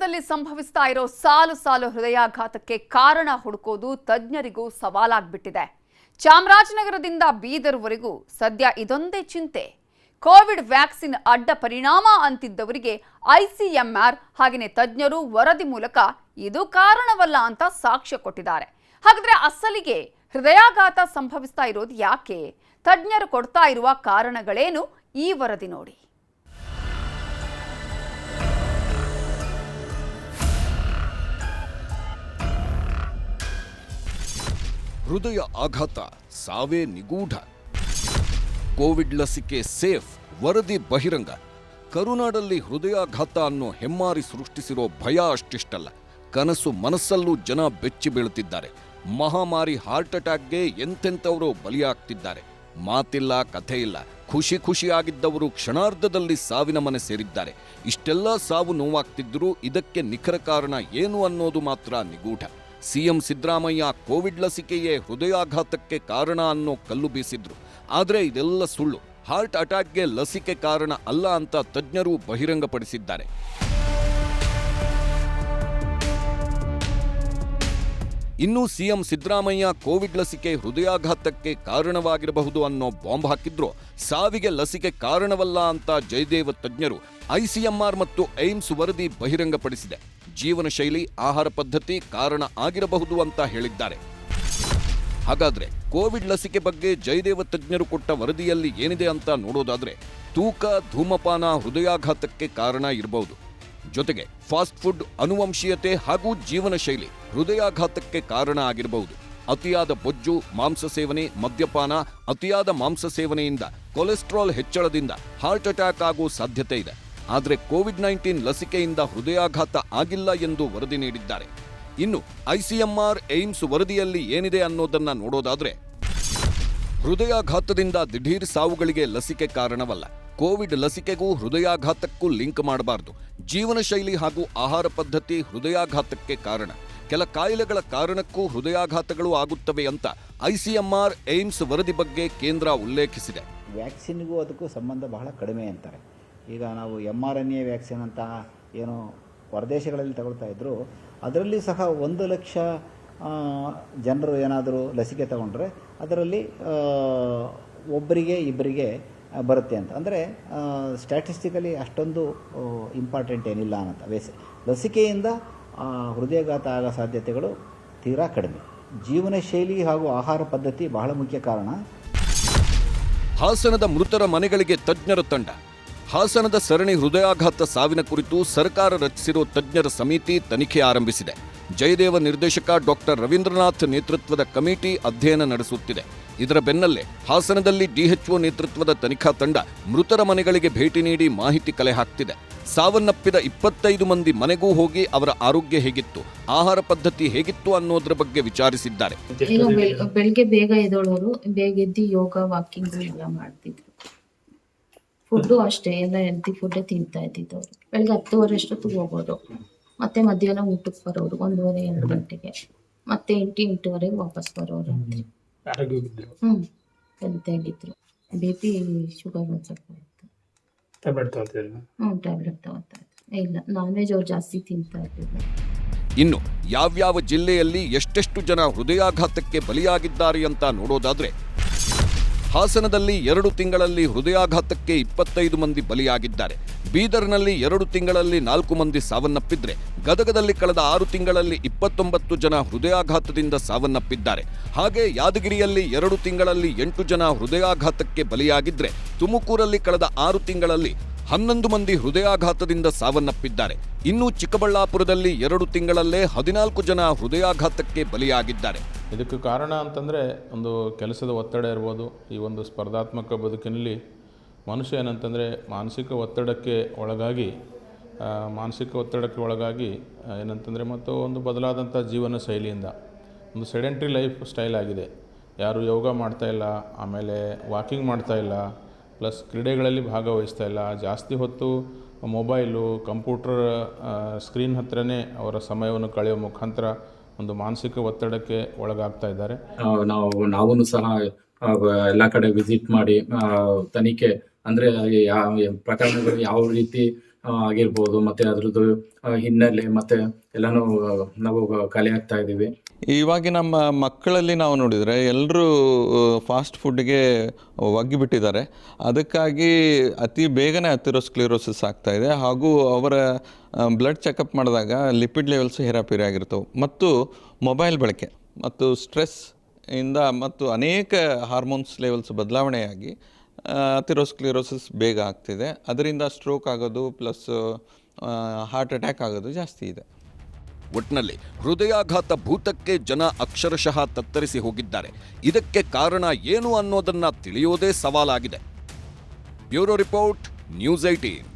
ಭಾರತದಲ್ಲಿ ಸಂಭವಿಸ್ತಾ ಇರೋ ಸಾಲು ಹೃದಯಾಘಾತಕ್ಕೆ ಕಾರಣ ಹುಡುಕೋದು ತಜ್ಞರಿಗೂ ಸವಾಲಾಗ್ಬಿಟ್ಟಿದೆ. ಚಾಮರಾಜನಗರದಿಂದ ಬೀದರ್ವರೆಗೂ ಸದ್ಯ ಇದೊಂದೇ ಚಿಂತೆ. ಕೋವಿಡ್ ವ್ಯಾಕ್ಸಿನ್ ಅಡ್ಡ ಪರಿಣಾಮ ಅಂತಿದ್ದವರಿಗೆ ಐಸಿಎಂಆರ್ ಹಾಗೆಯೇ ತಜ್ಞರು ವರದಿ ಮೂಲಕ ಇದು ಕಾರಣವಲ್ಲ ಅಂತ ಸಾಕ್ಷ್ಯ ಕೊಟ್ಟಿದ್ದಾರೆ. ಹಾಗಾದ್ರೆ ಅಸಲಿಗೆ ಹೃದಯಾಘಾತ ಸಂಭವಿಸ್ತಾ ಇರೋದು ಯಾಕೆ? ತಜ್ಞರು ಕೊಡ್ತಾ ಇರುವ ಕಾರಣಗಳೇನು? ಈ ವರದಿ ನೋಡಿ. ಹೃದಯ ಆಘಾತ ಸಾವೇ ನಿಗೂಢ. ಕೋವಿಡ್ ಲಸಿಕೆ ಸೇಫ್, ವರದಿ ಬಹಿರಂಗ. ಕರುನಾಡಲ್ಲಿ ಹೃದಯಾಘಾತ ಅನ್ನೋ ಹೆಮ್ಮಾರಿ ಸೃಷ್ಟಿಸಿರೋ ಭಯ ಅಷ್ಟಿಷ್ಟಲ್ಲ, ಕನಸು ಮನಸ್ಸಲ್ಲೂ ಜನ ಬೆಚ್ಚಿ ಬೀಳುತ್ತಿದ್ದಾರೆ. ಮಹಾಮಾರಿ ಹಾರ್ಟ್ ಅಟ್ಯಾಕ್ಗೆ ಎಂತೆಂಥವರು ಬಲಿಯಾಗ್ತಿದ್ದಾರೆ. ಮಾತಿಲ್ಲ, ಕಥೆ ಇಲ್ಲ. ಖುಷಿಯಾಗಿದ್ದವರು ಕ್ಷಣಾರ್ಧದಲ್ಲಿ ಸಾವಿನ ಮನೆ ಸೇರಿದ್ದಾರೆ. ಇಷ್ಟೆಲ್ಲ ಸಾವು ನೋವಾಗ್ತಿದ್ದರೂ ಇದಕ್ಕೆ ನಿಖರ ಕಾರಣ ಏನು ಅನ್ನೋದು ಮಾತ್ರ ನಿಗೂಢ. ಸಿಎಂ ಸಿದ್ದರಾಮಯ್ಯ ಕೋವಿಡ್ ಲಸಿಕೆಯೇ ಹೃದಯಾಘಾತಕ್ಕೆ ಕಾರಣ ಅನ್ನೋ ಕಲ್ಲು ಬೀಸಿದ್ರು. ಆದರೆ ಇದೆಲ್ಲ ಸುಳ್ಳು. ಹಾರ್ಟ್ ಅಟ್ಯಾಕ್ಗೆ ಲಸಿಕೆ ಕಾರಣ ಅಲ್ಲ ಅಂತ ತಜ್ಞರು ಬಹಿರಂಗಪಡಿಸಿದ್ದಾರೆ. ಇನ್ನು ಸಿಎಂ ಸಿದ್ದರಾಮಯ್ಯ ಕೋವಿಡ್ ಲಸಿಕೆ ಹೃದಯಾಘಾತಕ್ಕೆ ಕಾರಣವಾಗಿರಬಹುದು ಅನ್ನೋ ಬಾಂಬ್ ಹಾಕಿದ್ರು. ಸಾವಿಗೆ ಲಸಿಕೆ ಕಾರಣವಲ್ಲ ಅಂತ ಜಯದೇವ ತಜ್ಞರು ಐಸಿಎಂಆರ್ ಮತ್ತು ಏಮ್ಸ್ ವರದಿ ಬಹಿರಂಗಪಡಿಸಿದೆ. ಜೀವನ ಶೈಲಿ, ಆಹಾರ ಪದ್ಧತಿ ಕಾರಣ ಆಗಿರಬಹುದು ಅಂತ ಹೇಳಿದ್ದಾರೆ. ಹಾಗಾದ್ರೆ ಕೋವಿಡ್ ಲಸಿಕೆ ಬಗ್ಗೆ ಜಯದೇವ ತಜ್ಞರು ಕೊಟ್ಟ ವರದಿಯಲ್ಲಿ ಏನಿದೆ ಅಂತ ನೋಡೋದಾದ್ರೆ, ತೂಕ, ಧೂಮಪಾನ ಹೃದಯಾಘಾತಕ್ಕೆ ಕಾರಣ ಇರಬಹುದು. ಜೊತೆಗೆ ಫಾಸ್ಟ್ ಫುಡ್, ಅನುವಂಶೀಯತೆ ಹಾಗೂ ಜೀವನ ಶೈಲಿ ಹೃದಯಾಘಾತಕ್ಕೆ ಕಾರಣ ಆಗಿರಬಹುದು. ಅತಿಯಾದ ಬೊಜ್ಜು, ಮಾಂಸ ಸೇವನೆ, ಮದ್ಯಪಾನ, ಅತಿಯಾದ ಮಾಂಸ ಸೇವನೆಯಿಂದ ಕೊಲೆಸ್ಟ್ರಾಲ್ ಹೆಚ್ಚಳದಿಂದ ಹಾರ್ಟ್ ಅಟ್ಯಾಕ್ ಆಗೋ ಸಾಧ್ಯತೆ ಇದೆ. ಆದರೆ ಕೋವಿಡ್-19 ಲಸಿಕೆಯಿಂದ ಹೃದಯಾಘಾತ ಆಗಿಲ್ಲ ಎಂದು ವರದಿ ನೀಡಿದ್ದಾರೆ. ಇನ್ನು ಐಸಿಎಂಆರ್, ಏಮ್ಸ್ ವರದಿಯಲ್ಲಿ ಏನಿದೆ ಅನ್ನೋದನ್ನ ನೋಡೋದಾದ್ರೆ, ಹೃದಯಾಘಾತದಿಂದ ದಿಢೀರ್ ಸಾವುಗಳಿಗೆ ಲಸಿಕೆ ಕಾರಣವಲ್ಲ. ಕೋವಿಡ್ ಲಸಿಕೆಗೂ ಹೃದಯಾಘಾತಕ್ಕೂ ಲಿಂಕ್ ಮಾಡಬಾರದು. ಜೀವನ ಶೈಲಿ ಹಾಗೂ ಆಹಾರ ಪದ್ಧತಿ ಹೃದಯಾಘಾತಕ್ಕೆ ಕಾರಣ. ಕೆಲ ಕಾಯಿಲೆಗಳ ಕಾರಣಕ್ಕೂ ಹೃದಯಾಘಾತಗಳು ಆಗುತ್ತವೆ ಅಂತ ಐಸಿಎಂಆರ್, ಏಮ್ಸ್ ವರದಿ ಬಗ್ಗೆ ಕೇಂದ್ರ ಉಲ್ಲೇಖಿಸಿದೆ. ವ್ಯಾಕ್ಸಿನ್ಗೂ ಅದಕ್ಕೂ ಸಂಬಂಧ ಬಹಳ ಕಡಿಮೆ ಅಂತಾರೆ. ಈಗ ನಾವು mRNA ವ್ಯಾಕ್ಸಿನ್ ಅಂತ ಏನು ಹೊರದೇಶಗಳಲ್ಲಿ ತಗೊಳ್ತಾ ಇದ್ರು, ಅದರಲ್ಲಿ ಸಹ 1 ಲಕ್ಷ ಜನರು ಏನಾದರೂ ಲಸಿಕೆ ತಗೊಂಡ್ರೆ ಅದರಲ್ಲಿ ಒಬ್ಬರಿಗೆ ಇಬ್ಬರಿಗೆ ಬರುತ್ತೆ ಅಂತ. ಅಂದರೆ ಸ್ಟ್ಯಾಟಿಸ್ಟಿಕಲಿ ಅಷ್ಟೊಂದು ಇಂಪಾರ್ಟೆಂಟ್ ಏನಿಲ್ಲ ಅಂತ. ಲಸಿಕೆಯಿಂದ ಹೃದಯಾಘಾತ ಆಗೋ ಸಾಧ್ಯತೆಗಳು ತೀರಾ ಕಡಿಮೆ. ಜೀವನ ಶೈಲಿ ಹಾಗೂ ಆಹಾರ ಪದ್ಧತಿ ಬಹಳ ಮುಖ್ಯ ಕಾರಣ. ಹಾಸನದ ಮೃತರ ಮನೆಗಳಿಗೆ ತಜ್ಞರ ತಂಡ. ಹಾಸನದ ಸರಣಿ ಹೃದಯಾಘಾತ ಸಾವಿನ ಕುರಿತು ಸರ್ಕಾರ ರಚಿಸಿರೋ ತಜ್ಞರ ಸಮಿತಿ ತನಿಖೆ ಆರಂಭಿಸಿದೆ. ಜಯದೇವ ನಿರ್ದೇಶಕ ಡಾಕ್ಟರ್ ರವೀಂದ್ರನಾಥ್ ನೇತೃತ್ವದ ಕಮಿಟಿ ಅಧ್ಯಯನ ನಡೆಸುತ್ತಿದೆ. ಇದರ ಬೆನ್ನಲ್ಲೇ ಹಾಸನದಲ್ಲಿ ಡಿಎಚ್ಒ ನೇತೃತ್ವದ ತನಿಖಾ ತಂಡ ಮೃತರ ಮನೆಗಳಿಗೆ ಭೇಟಿ ನೀಡಿ ಮಾಹಿತಿ ಕಲೆ ಹಾಕ್ತಿದೆ. ಸಾವನ್ನಪ್ಪಿದ 25 ಮಂದಿ ಮನೆಗೂ ಹೋಗಿ ಅವರ ಆರೋಗ್ಯ ಹೇಗಿತ್ತು, ಆಹಾರ ಪದ್ಧತಿ ಹೇಗಿತ್ತು ಅನ್ನೋದ್ರ ಬಗ್ಗೆ ವಿಚಾರಿಸಿದ್ದಾರೆ. ಬೆಳಿಗ್ಗೆ ಬೇಗ ಎದ್ದೋಳೋರು, ಬೇಗ ಎದ್ದು ಯೋಗ, ವಾಕಿಂಗ್ ಎಲ್ಲ ಮಾಡ್ತಿದ್ರು. ಫುಡ್ಡು ಅಷ್ಟೇ, ಎಲ್ಲ ಹೆಲ್ತಿ ಫುಡ್ಡೇ ತಿಂತಾ ಇದ್ದಿದ್ದವ್ರು. ಬೆಳಗ್ಗೆ 10:30 ಅಷ್ಟೊತ್ತಿಗೆ ಹೋಗೋದು, ಮತ್ತೆ ಮಧ್ಯಾಹ್ನ ಊಟಕ್ಕೆ ಬರೋರು 1:30-2 ಗಂಟೆಗೆ, ಮತ್ತೆ 8-8:30 ವಾಪಸ್ ಬರೋರು. ಹೆಲ್ತಿಯಾಗಿದ್ರು. BP, ಶುಗರ್ ಒಂದು ಸ್ವಲ್ಪ ಇತ್ತು. ಟ್ಯಾಬ್ಲೆಟ್ ತಗೋತಾ ಇದ್ರು. ಇಲ್ಲ, ನಾನ್ ವೆಜ್ ಅವ್ರು ಜಾಸ್ತಿ ತಿಂತಾ ಇರ್ತಿದ್ರು. ಇನ್ನು ಯಾವ್ಯಾವ ಜಿಲ್ಲೆಯಲ್ಲಿ ಎಷ್ಟೆಷ್ಟು ಜನ ಹೃದಯಾಘಾತಕ್ಕೆ ಬಲಿಯಾಗಿದ್ದಾರೆ ಅಂತ ನೋಡೋದಾದ್ರೆ, ಹಾಸನದಲ್ಲಿ 2 ತಿಂಗಳಲ್ಲಿ ಹೃದಯಾಘಾತಕ್ಕೆ 25 ಮಂದಿ ಬಲಿಯಾಗಿದ್ದಾರೆ. ಬೀದರ್ನಲ್ಲಿ 2 ತಿಂಗಳಲ್ಲಿ 4 ಮಂದಿ ಸಾವನ್ನಪ್ಪಿದ್ರೆ, ಗದಗದಲ್ಲಿ ಕಳೆದ 6 ತಿಂಗಳಲ್ಲಿ 29 ಜನ ಹೃದಯಾಘಾತದಿಂದ ಸಾವನ್ನಪ್ಪಿದ್ದಾರೆ. ಹಾಗೆ ಯಾದಗಿರಿಯಲ್ಲಿ 2 ತಿಂಗಳಲ್ಲಿ 8 ಜನ ಹೃದಯಾಘಾತಕ್ಕೆ ಬಲಿಯಾಗಿದ್ರೆ, ತುಮಕೂರಲ್ಲಿ ಕಳೆದ 6 ತಿಂಗಳಲ್ಲಿ 11 ಮಂದಿ ಹೃದಯಾಘಾತದಿಂದ ಸಾವನ್ನಪ್ಪಿದ್ದಾರೆ. ಇನ್ನು ಚಿಕ್ಕಬಳ್ಳಾಪುರದಲ್ಲಿ 2 ತಿಂಗಳಲ್ಲೇ 14 ಜನ ಹೃದಯಾಘಾತಕ್ಕೆ ಬಲಿಯಾಗಿದ್ದಾರೆ. ಇದಕ್ಕೆ ಕಾರಣ ಅಂತಂದರೆ ಒಂದು ಕೆಲಸದ ಒತ್ತಡ ಇರ್ಬೋದು. ಈ ಒಂದು ಸ್ಪರ್ಧಾತ್ಮಕ ಬದುಕಿನಲ್ಲಿ ಮನುಷ್ಯ ಏನಂತಂದರೆ ಮಾನಸಿಕ ಒತ್ತಡಕ್ಕೆ ಒಳಗಾಗಿ ಏನಂತಂದರೆ ಮತ್ತು ಒಂದು ಬದಲಾದಂಥ ಜೀವನ ಶೈಲಿಯಿಂದ ಒಂದು ಸೆಡೆಂಟ್ರಿ ಲೈಫ್ ಸ್ಟೈಲ್ ಆಗಿದೆ. ಯಾರು ಯೋಗ ಮಾಡ್ತಾಯಿಲ್ಲ, ಆಮೇಲೆ ವಾಕಿಂಗ್ ಮಾಡ್ತಾಯಿಲ್ಲ, ಪ್ಲಸ್ ಕ್ರೀಡೆಗಳಲ್ಲಿ ಭಾಗವಹಿಸ್ತಾ ಇಲ್ಲ. ಜಾಸ್ತಿ ಹೊತ್ತು ಮೊಬೈಲು, ಕಂಪ್ಯೂಟರ್ ಸ್ಕ್ರೀನ್ ಹತ್ರನೇ ಅವರ ಸಮಯವನ್ನು ಕಳೆಯುವ ಮುಖಾಂತರ ಒಂದು ಮಾನಸಿಕ ಒತ್ತಡಕ್ಕೆ ಒಳಗಾಗ್ತಾ ಇದ್ದಾರೆ. ನಾವು ಸಹ ಎಲ್ಲ ಕಡೆ ವಿಸಿಟ್ ಮಾಡಿ ತನಿಖೆ ಅಂದರೆ ಪ್ರಕರಣಗಳು ಯಾವ ರೀತಿ ಆಗಿರ್ಬೋದು, ಮತ್ತೆ ಅದ್ರದ್ದು ಹಿನ್ನೆಲೆ ಮತ್ತೆ ಎಲ್ಲಾನು ನಾವು ಕಲೆ ಆಗ್ತಾ ಇದ್ದೀವಿ. ಇವಾಗಿನ ನಮ್ಮ ಮಕ್ಕಳಲ್ಲಿ ನಾವು ನೋಡಿದರೆ ಎಲ್ಲರೂ ಫಾಸ್ಟ್ ಫುಡ್ಗೆ ಒಗ್ಗಿಬಿಟ್ಟಿದ್ದಾರೆ. ಅದಕ್ಕಾಗಿ ಅತಿ ಬೇಗನೆ ಅಥೆರೋಸ್ಕ್ಲೆರೋಸಿಸ್ ಆಗ್ತಾ ಇದೆ. ಹಾಗೂ ಅವರ ಬ್ಲಡ್ ಚೆಕಪ್ ಮಾಡಿದಾಗ ಲಿಪಿಡ್ ಲೆವೆಲ್ಸ್ ಹೇರಾಪೇರಿ ಆಗಿರ್ತವೆ. ಮತ್ತು ಮೊಬೈಲ್ ಬಳಕೆ ಮತ್ತು ಸ್ಟ್ರೆಸ್ ಇಂದ ಮತ್ತು ಅನೇಕ ಹಾರ್ಮೋನ್ಸ್ ಲೆವೆಲ್ಸ್ ಬದಲಾವಣೆಯಾಗಿ ಅಥೆರೋಸ್ಕ್ಲೆರೋಸಿಸ್ ಬೇಗ ಆಗ್ತಿದೆ. ಅದರಿಂದ ಸ್ಟ್ರೋಕ್ ಆಗೋದು ಪ್ಲಸ್ ಹಾರ್ಟ್ ಅಟ್ಯಾಕ್ ಆಗೋದು ಜಾಸ್ತಿ ಇದೆ. ಒಟ್ನಲ್ಲಿ ಹೃದಯಾಘಾತ ಭೂತಕ್ಕೆ ಜನ ಅಕ್ಷರಶಃ ತತ್ತರಿಸಿ ಹೋಗಿದ್ದಾರೆ. ಇದಕ್ಕೆ ಕಾರಣ ಏನು ಅನ್ನೋದನ್ನ ತಿಳಿಯೋದೇ ಸವಾಲಾಗಿದೆ. Bureau report, news 18.